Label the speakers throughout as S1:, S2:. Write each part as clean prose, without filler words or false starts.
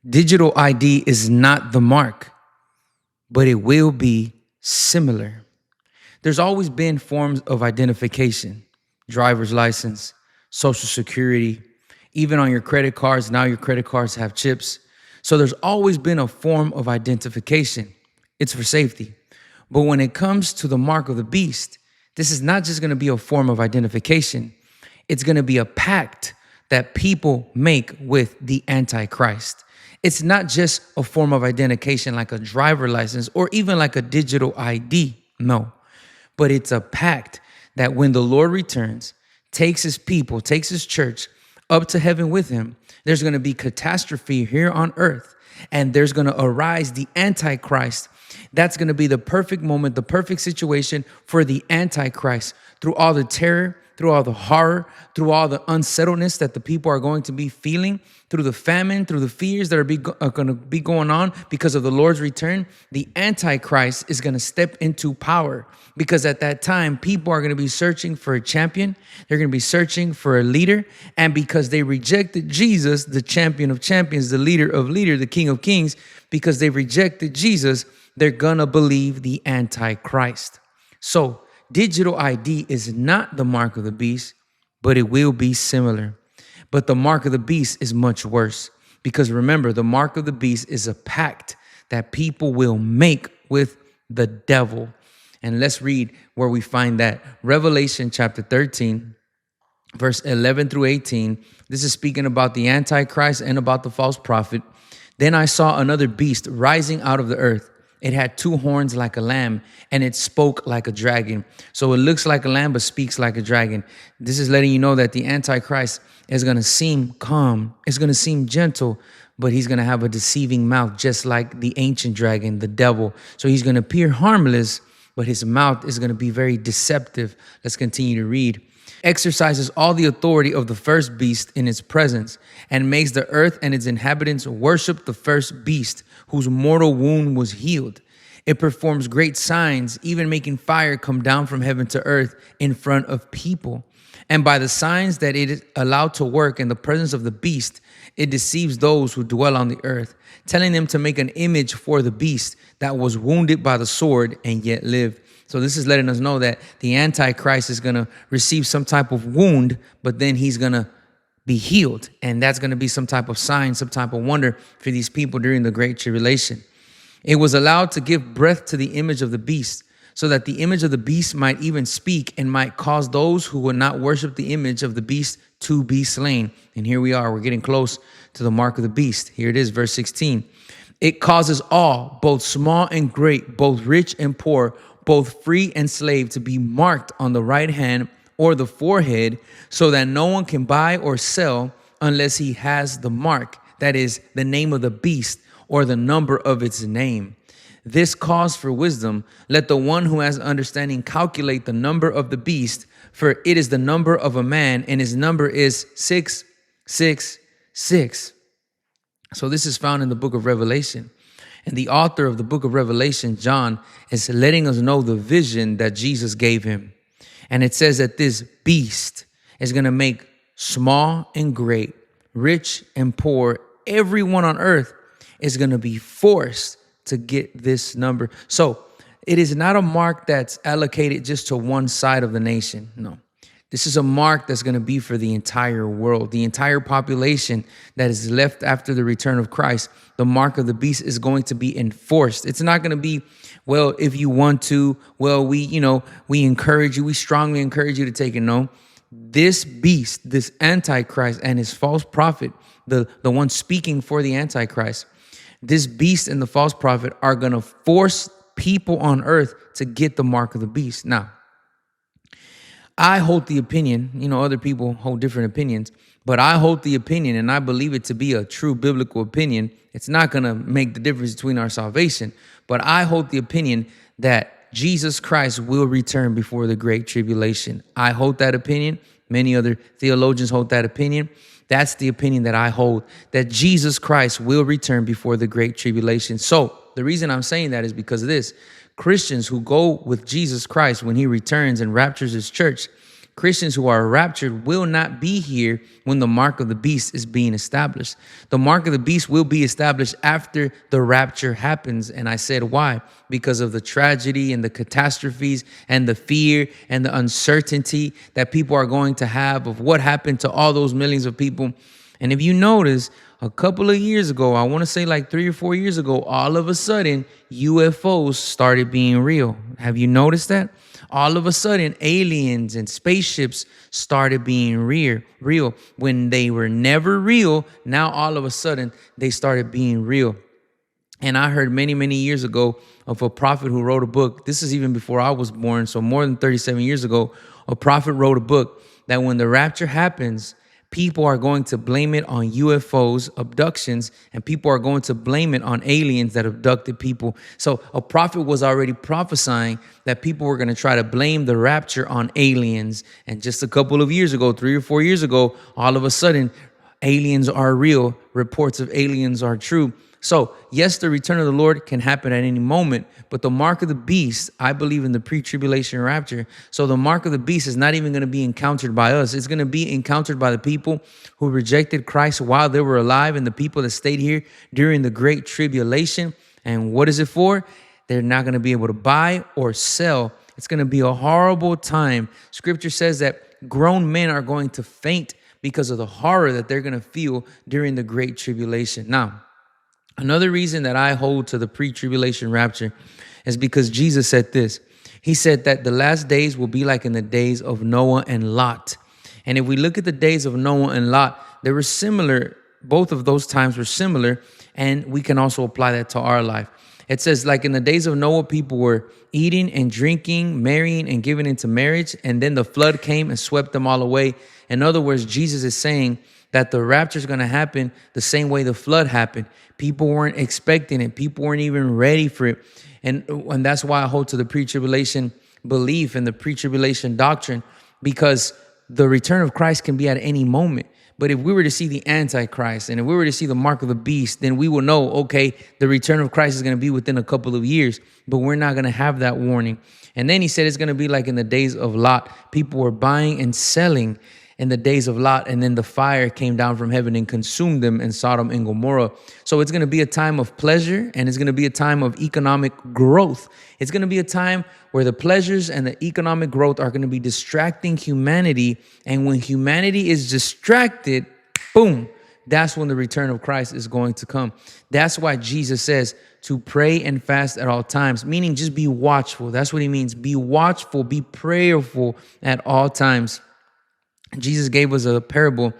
S1: Digital ID is not the mark, but it will be similar. There's always been forms of identification: driver's license, social security, even on your credit cards. Now your credit cards have chips. So there's always been a form of identification. It's for safety. But when it comes to the mark of the beast, this is not just going to be a form of identification. It's going to be a pact that people make with the Antichrist. It's not just a form of identification like a driver license or even like a digital ID. No, but it's a pact that when the Lord returns, takes his people, takes his church up to heaven with him, there's going to be catastrophe here on earth, and there's going to arise the Antichrist. That's going to be the perfect moment, the perfect situation for the Antichrist. Through all the terror, through all the horror, through all the unsettledness that the people are going to be feeling, through the famine, through the fears that are going to be going on because of the Lord's return, the Antichrist is going to step into power. Because at that time, people are going to be searching for a champion. They're going to be searching for a leader. And because they rejected Jesus, the champion of champions, the leader of leaders, the king of kings, because they rejected Jesus, they're going to believe the Antichrist. So digital ID is not the mark of the beast, but it will be similar. But the mark of the beast is much worse, because remember, the mark of the beast is a pact that people will make with the devil. And let's read where we find that. Revelation chapter 13, verse 11 through 18. This is speaking about the Antichrist and about the false prophet. Then I saw another beast rising out of the earth. It had two horns like a lamb, and it spoke like a dragon. So it looks like a lamb, but speaks like a dragon. This is letting you know that the Antichrist is going to seem calm. It's going to seem gentle, but he's going to have a deceiving mouth, just like the ancient dragon, the devil. So he's going to appear harmless, but his mouth is going to be very deceptive. Let's continue to read. Exercises all the authority of the first beast in its presence, and makes the earth and its inhabitants worship the first beast, whose mortal wound was healed. It performs great signs, even making fire come down from heaven to earth in front of people. And by the signs that it is allowed to work in the presence of the beast, it deceives those who dwell on the earth, telling them to make an image for the beast that was wounded by the sword and yet lived. So this is letting us know that the Antichrist is going to receive some type of wound, but then he's going to be healed. And that's going to be some type of sign, some type of wonder for these people during the Great Tribulation. It was allowed to give breath to the image of the beast, so that the image of the beast might even speak and might cause those who would not worship the image of the beast to be slain. And here we are. We're getting close to the mark of the beast. Here it is, verse 16. It causes all, both small and great, both rich and poor, both free and slave, to be marked on the right hand or the forehead, so that no one can buy or sell unless he has the mark, that is, the name of the beast or the number of its name. This calls for wisdom. Let the one who has understanding calculate the number of the beast, for it is the number of a man, and his number is 666. So this is found in the book of Revelation. And the author of the book of Revelation, John, is letting us know the vision that Jesus gave him. And it says that this beast is going to make small and great, rich and poor, everyone on earth is going to be forced to get this number. So it is not a mark that's allocated just to one side of the nation. No. This is a mark that's going to be for the entire world, the entire population that is left after the return of Christ. The mark of the beast is going to be enforced. It's not going to be, well, if you want to, well, we encourage you, we strongly encourage you to take it. No, this beast, this Antichrist and his false prophet, the one speaking for the Antichrist, this beast and the false prophet are going to force people on earth to get the mark of the beast. Now, I hold the opinion, other people hold different opinions, but I hold the opinion, and I believe it to be a true biblical opinion. It's not going to make the difference between our salvation, but I hold the opinion that Jesus Christ will return before the Great Tribulation. I hold that opinion. Many other theologians hold that opinion. That's the opinion that I hold, that Jesus Christ will return before the Great Tribulation. So the reason I'm saying that is because of this. Christians who go with Jesus Christ when he returns and raptures his church, Christians who are raptured will not be here when the mark of the beast is being established. The mark of the beast will be established after the rapture happens. And I said, why? Because of the tragedy and the catastrophes and the fear and the uncertainty that people are going to have of what happened to all those millions of people. And if you notice, a couple of years ago, I want to say like 3 or 4 years ago, all of a sudden, UFOs started being real. Have you noticed that? All of a sudden, aliens and spaceships started being real. When they were never real, now all of a sudden, they started being real. And I heard many, many years ago of a prophet who wrote a book. This is even before I was born, so more than 37 years ago, a prophet wrote a book that when the rapture happens, people are going to blame it on UFOs, abductions, and people are going to blame it on aliens that abducted people. So a prophet was already prophesying that people were going to try to blame the rapture on aliens. And just a couple of years ago, 3 or 4 years ago, all of a sudden, aliens are real. Reports of aliens are true. So, yes, the return of the Lord can happen at any moment, but the mark of the beast, I believe in the pre-tribulation rapture. So the mark of the beast is not even going to be encountered by us. It's going to be encountered by the people who rejected Christ while they were alive and the people that stayed here during the great tribulation. And what is it for? They're not going to be able to buy or sell. It's going to be a horrible time. Scripture says that grown men are going to faint because of the horror that they're going to feel during the great tribulation. Now, another reason that I hold to the pre-tribulation rapture is because Jesus said this. He said that the last days will be like in the days of Noah and Lot. And if we look at the days of Noah and Lot, they were similar. Both of those times were similar. And we can also apply that to our life. It says, like in the days of Noah, people were eating and drinking, marrying and giving into marriage. And then the flood came and swept them all away. In other words, Jesus is saying that the rapture is going to happen the same way the flood happened. People weren't expecting it. People weren't even ready for it. And that's why I hold to the pre-tribulation belief and the pre-tribulation doctrine, because the return of Christ can be at any moment. But if we were to see the Antichrist and if we were to see the mark of the beast, then we will know, okay, the return of Christ is going to be within a couple of years, but we're not going to have that warning. And then he said it's going to be like in the days of Lot. People were buying and selling in the days of Lot, and then the fire came down from heaven and consumed them in Sodom and Gomorrah. So it's going to be a time of pleasure, and it's going to be a time of economic growth. It's going to be a time where the pleasures and the economic growth are going to be distracting humanity. And when humanity is distracted, boom, that's when the return of Christ is going to come. That's why Jesus says to pray and fast at all times, meaning just be watchful. That's what he means. Be watchful, be prayerful at all times. Jesus gave us a parable.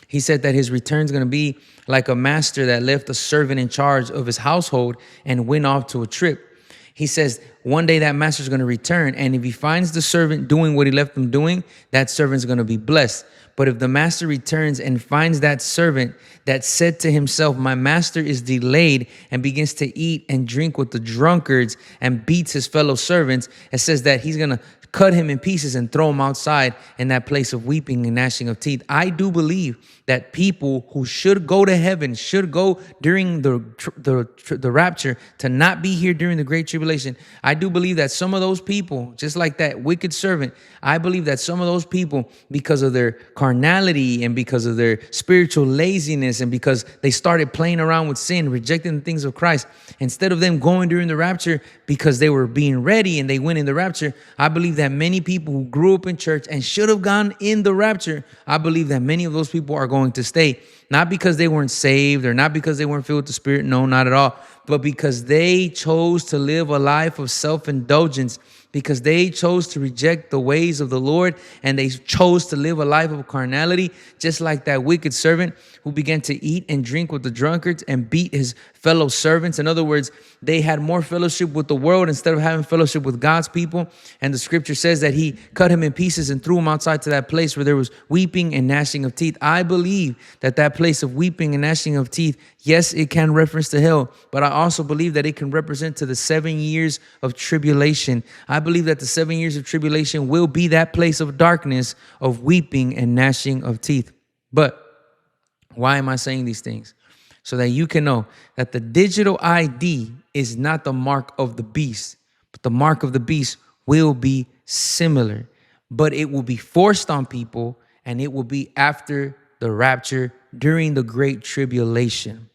S1: He said that his return is going to be like a master that left a servant in charge of his household and went off to a trip. He says one day that master is going to return, and if he finds the servant doing what he left him doing, that servant is going to be blessed. But if the master returns and finds that servant that said to himself, my master is delayed, and begins to eat and drink with the drunkards and beats his fellow servants, it says that he's going to cut him in pieces and throw him outside in that place of weeping and gnashing of teeth. I do believe that people who should go to heaven should go during the rapture to not be here during the great tribulation. I do believe that some of those people, just like that wicked servant, I believe that some of those people, because of their carnality and because of their spiritual laziness and because they started playing around with sin, rejecting the things of Christ, instead of them going during the rapture because they were being ready and they went in the rapture, I believe that many people who grew up in church and should have gone in the rapture, I believe that many of those people are going to stay, not because they weren't saved or not because they weren't filled with the Spirit, no, not at all, but because they chose to live a life of self-indulgence, because they chose to reject the ways of the Lord and they chose to live a life of carnality, just like that wicked servant who began to eat and drink with the drunkards and beat his fellow servants. In other words, they had more fellowship with the world instead of having fellowship with God's people. And the scripture says that he cut him in pieces and threw him outside to that place where there was weeping and gnashing of teeth. I believe that that place of weeping and gnashing of teeth, yes, it can reference to hell, but I also believe that it can represent to the 7 years of tribulation. I believe that the 7 years of tribulation will be that place of darkness, of weeping and gnashing of teeth. But why am I saying these things? So that you can know that the digital ID is not the mark of the beast, but the mark of the beast will be similar. but it will be forced on people, and it will be after the rapture during the great tribulation.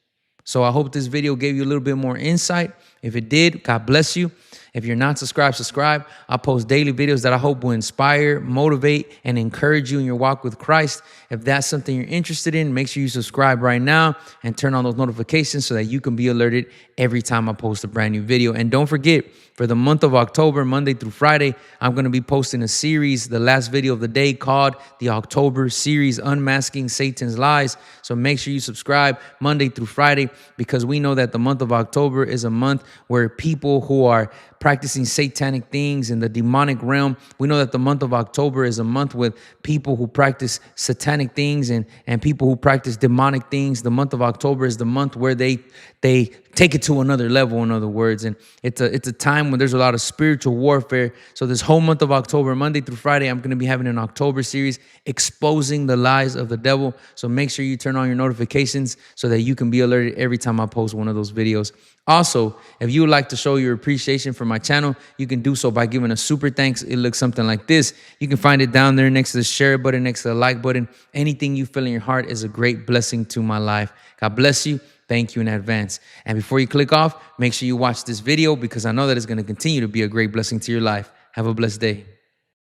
S1: So I hope this video gave you a little bit more insight. If it did, God bless you. If you're not subscribed, subscribe. I post daily videos that I hope will inspire, motivate, and encourage you in your walk with Christ. If that's something you're interested in, make sure you subscribe right now and turn on those notifications so that you can be alerted every time I post a brand new video. And don't forget, for the month of October, Monday through Friday, I'm going to be posting a series, the last video of the day, called the October series, Unmasking Satan's Lies. So make sure you subscribe Monday through Friday, because we know that the month of October is a month where people who are practicing satanic things in the demonic realm, we know that the month of October is a month with people who practice satanic things and people who practice demonic things. The month of October is the month where they take it to another level, in other words. And it's a time when there's a lot of spiritual warfare. So this whole month of October, Monday through Friday, I'm going to be having an October series exposing the lies of the devil. So make sure you turn on your notifications so that you can be alerted every time I post one of those videos. Also, if you would like to show your appreciation for my channel, you can do so by giving a super thanks. It looks something like this. You can find it down there next to the share button, next to the like button. Anything you feel in your heart is a great blessing to my life. God bless you. Thank you in advance. And before you click off, make sure you watch this video, because I know that it's going to continue to be a great blessing to your life. Have a blessed day.